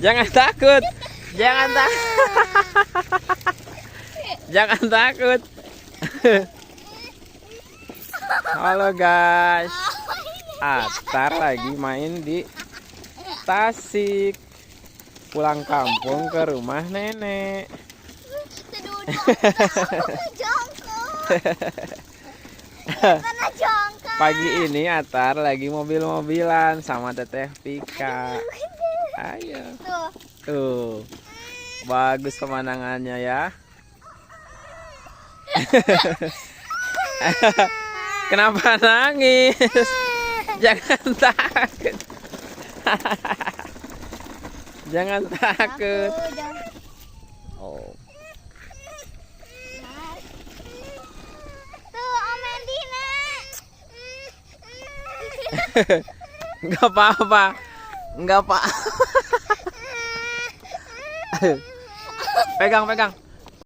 Jangan takut. Jangan takut. Jangan takut. Halo guys. Atar lagi main di Tasik. Pulang kampung ke rumah nenek. Pagi ini Atar lagi mobil-mobilan sama Teteh Pika. Ayo. Tuh. Bagus pemandangannya ya. Kenapa nangis? Jangan takut. Jangan takut. Oh. Tuh, Om Mendina. Enggak apa-apa. Enggak apa. Pegang, pegang.